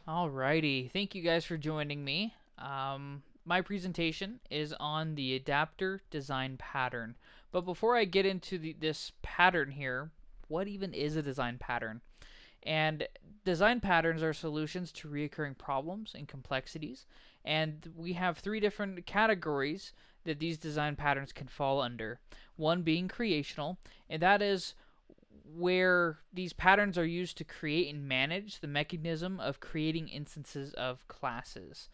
Alrighty, thank you guys for joining me. My presentation is on the adapter design pattern. But before I get into this pattern here, what even is a design pattern? And design patterns are solutions to recurring problems and complexities. And we have three different categories that these design patterns can fall under. One being creational, and that is where these patterns are used to create and manage the mechanism of creating instances of classes.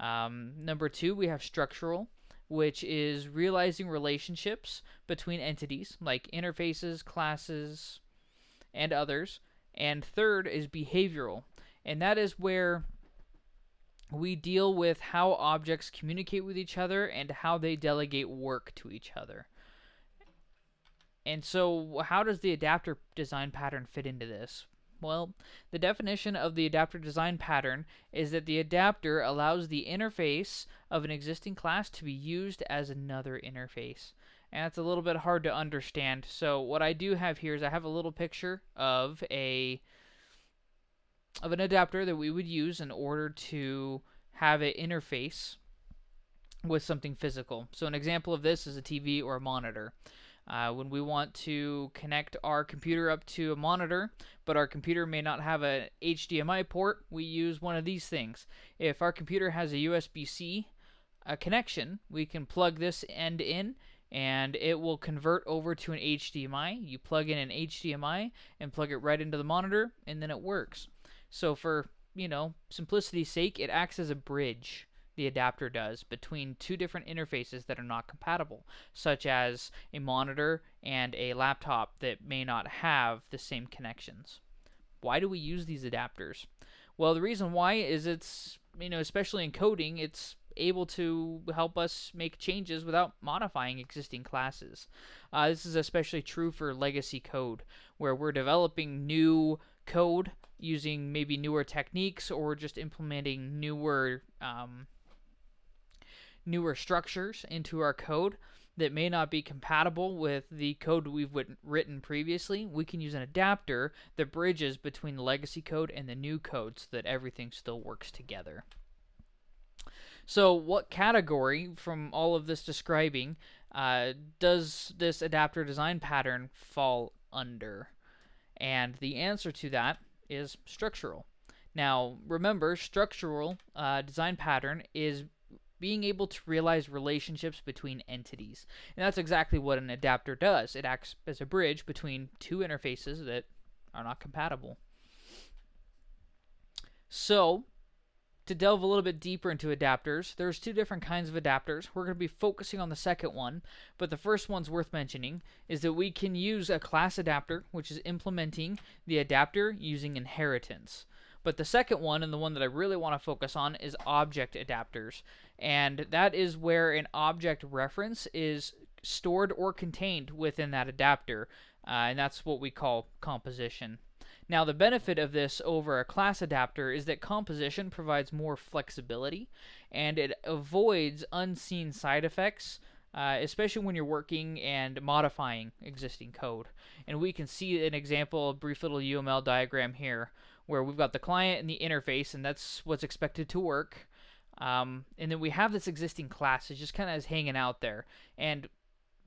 Number two, we have structural, which is realizing relationships between entities like interfaces, classes, and others. And third is behavioral, and that is where we deal with how objects communicate with each other and how they delegate work to each other. And so, how does the adapter design pattern fit into this? Well, the definition of the adapter design pattern is that the adapter allows the interface of an existing class to be used as another interface. And that's a little bit hard to understand. So what I do have here is I have a little picture of an adapter that we would use in order to have an interface with something physical. So an example of this is a TV or a monitor. When we want to connect our computer up to a monitor, but our computer may not have a HDMI port, we use one of these things. If our computer has a USB-C connection, we can plug this end in and it will convert over to an HDMI. You plug in an HDMI and plug it right into the monitor, and then it works. So for, simplicity's sake, it acts as a bridge, the adapter does, between two different interfaces that are not compatible, such as a monitor and a laptop that may not have the same connections. Why do we use these adapters? Well, the reason why is it's, especially in coding, it's able to help us make changes without modifying existing classes. This is especially true for legacy code, where we're developing new code using maybe newer techniques or just implementing newer structures into our code that may not be compatible with the code we've written previously. We can use an adapter that bridges between the legacy code and the new code so that everything still works together. So what category from all of this describing does this adapter design pattern fall under? And the answer to that is structural. Now, remember, structural design pattern is being able to realize relationships between entities. And that's exactly what an adapter does. It acts as a bridge between two interfaces that are not compatible. So, to delve a little bit deeper into adapters, there's two different kinds of adapters. We're going to be focusing on the second one, but the first one's worth mentioning is that we can use a class adapter, which is implementing the adapter using inheritance. But the second one, and the one that I really want to focus on, is object adapters. And that is where an object reference is stored or contained within that adapter. And that's what we call composition. Now, the benefit of this over a class adapter is that composition provides more flexibility and it avoids unseen side effects, especially when you're working and modifying existing code. And we can see an example, a brief little UML diagram here, where we've got the client and the interface, and that's what's expected to work. And then we have this existing class. It's just kind of hanging out there. And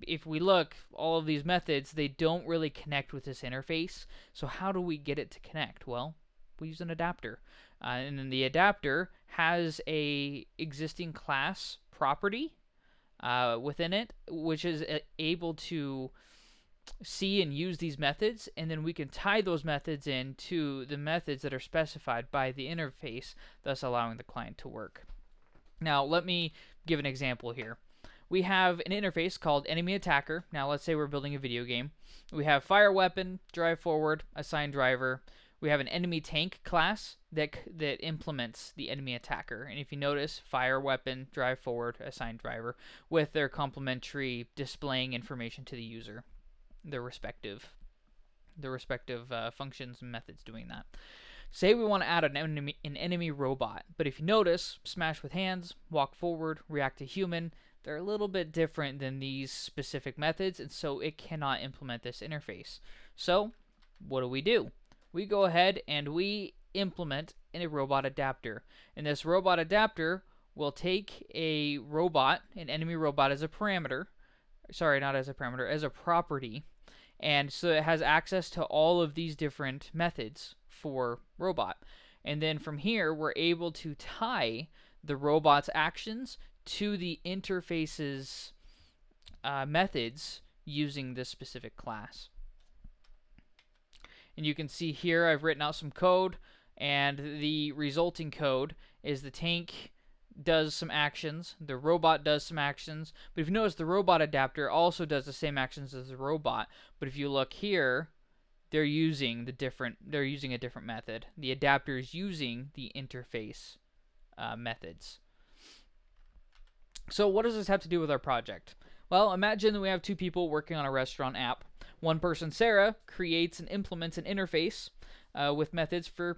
if we look, all of these methods, they don't really connect with this interface. So how do we get it to connect? Well, we use an adapter. And then the adapter has a existing class property within it, which is able to see and use these methods, and then we can tie those methods into the methods that are specified by the interface, thus allowing the client to work. Now, let me give an example here. We have an interface called enemy attacker. Now, let's say we're building a video game. We have fire weapon, drive forward, assign driver. We have an enemy tank class that implements the enemy attacker. And if you notice, fire weapon, drive forward, assign driver, with their complementary displaying information to the user, their respective functions and methods doing that. Say we want to add an enemy robot, but if you notice, smash with hands, walk forward, react to human, they're a little bit different than these specific methods, and so it cannot implement this interface. So what do? We go ahead and we implement a robot adapter. And this robot adapter will take a robot, an enemy robot, as a parameter. Sorry, not as a parameter, as a property. And so it has access to all of these different methods for robot. And then from here, we're able to tie the robot's actions to the interface's methods using this specific class. And you can see here I've written out some code, and the resulting code is the tank does some actions, the robot does some actions, but if you notice, the robot adapter also does the same actions as the robot. But if you look here, they're using a different method. The adapter is using the interface methods. So what does this have to do with our project? Well, imagine that we have two people working on a restaurant app. One person, Sarah, creates and implements an interface with methods for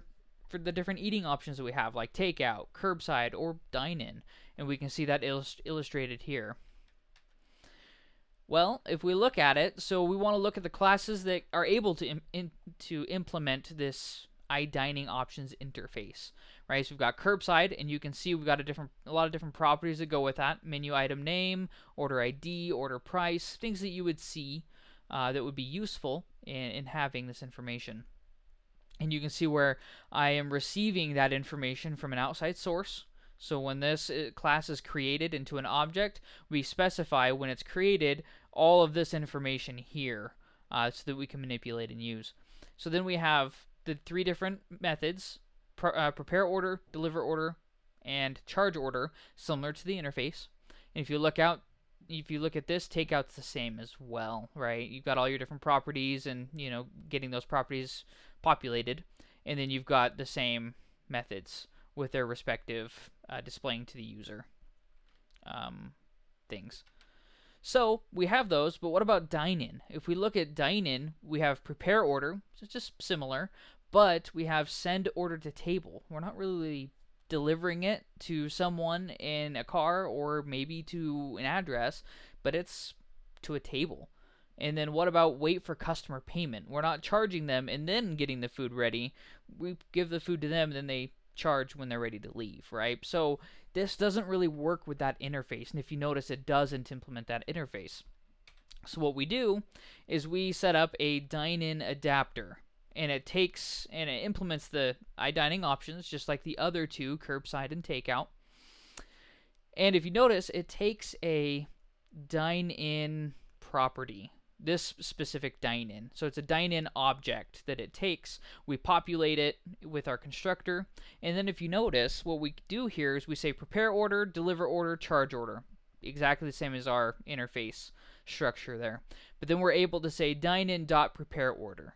the different eating options that we have, like takeout, curbside, or dine-in. And we can see that illustrated here. Well, if we look at it, so we want to look at the classes that are able to implement this iDining options interface, right? So we've got curbside, and you can see we've got a lot of different properties that go with that: menu item name, order ID, order price, things that you would see that would be useful in having this information. And you can see where I am receiving that information from an outside source. So when this class is created into an object, we specify when it's created all of this information here so that we can manipulate and use. So then we have the three different methods: prepare order, deliver order, and charge order, similar to the interface. And if you look at this, takeout's the same as well, right? You've got all your different properties and, getting those properties populated. And then you've got the same methods with their respective displaying to the user things. So we have those, but what about dine-in? If we look at dine-in, we have prepare order, so it's just similar, but we have send order to table. We're not really delivering it to someone in a car or maybe to an address, but it's to a table. And then what about wait for customer payment? We're not charging them and then getting the food ready. We give the food to them and then they charge when they're ready to leave, right? So this doesn't really work with that interface. And if you notice, it doesn't implement that interface. So what we do is we set up a dine-in adapter. And it implements the iDining options just like the other two, curbside and takeout. And if you notice, it takes a dine-in property, this specific dine-in. So it's a dine-in object that it takes. We populate it with our constructor. And then if you notice, what we do here is we say prepare order, deliver order, charge order. Exactly the same as our interface structure there. But then we're able to say dine-in.prepare order.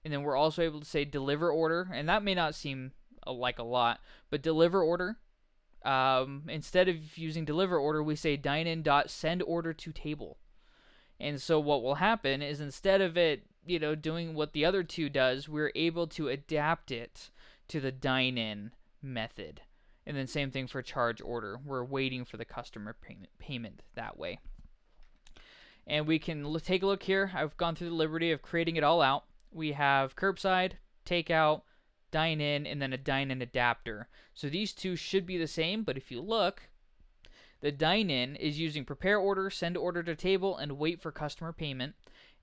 And then we're also able to say deliver order, and that may not seem like a lot, but deliver order, instead of using deliver order, we say dine-in.send order to table. And so what will happen is instead of it, doing what the other two does, we're able to adapt it to the dine-in method. And then same thing for charge order. We're waiting for the customer payment that way. And we can take a look here. I've gone through the liberty of creating it all out. We have curbside, takeout, dine-in, and then a dine-in adapter. So these two should be the same, but if you look, the dine-in is using prepare order, send order to table, and wait for customer payment.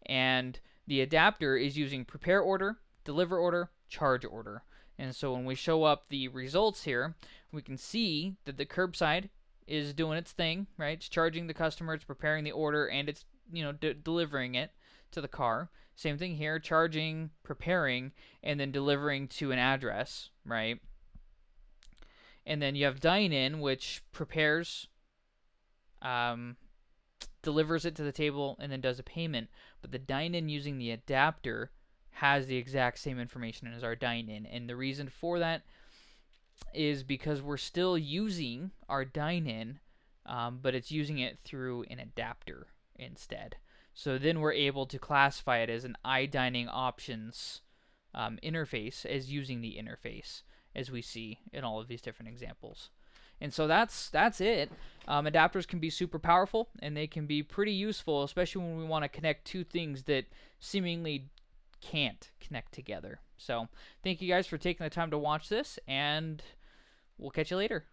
And the adapter is using prepare order, deliver order, charge order. And so when we show up the results here, we can see that the curbside is doing its thing, right? It's charging the customer, it's preparing the order, and it's delivering it to the car. Same thing here, charging, preparing, and then delivering to an address, right? And then you have dine-in, which prepares, delivers it to the table, and then does a payment. But the dine-in using the adapter has the exact same information as our dine-in. And the reason for that is because we're still using our dine-in, but it's using it through an adapter instead. So then we're able to classify it as an iDining options interface as using the interface, as we see in all of these different examples. And so that's it. Adapters can be super powerful, and they can be pretty useful, especially when we want to connect two things that seemingly can't connect together. So thank you guys for taking the time to watch this, and we'll catch you later.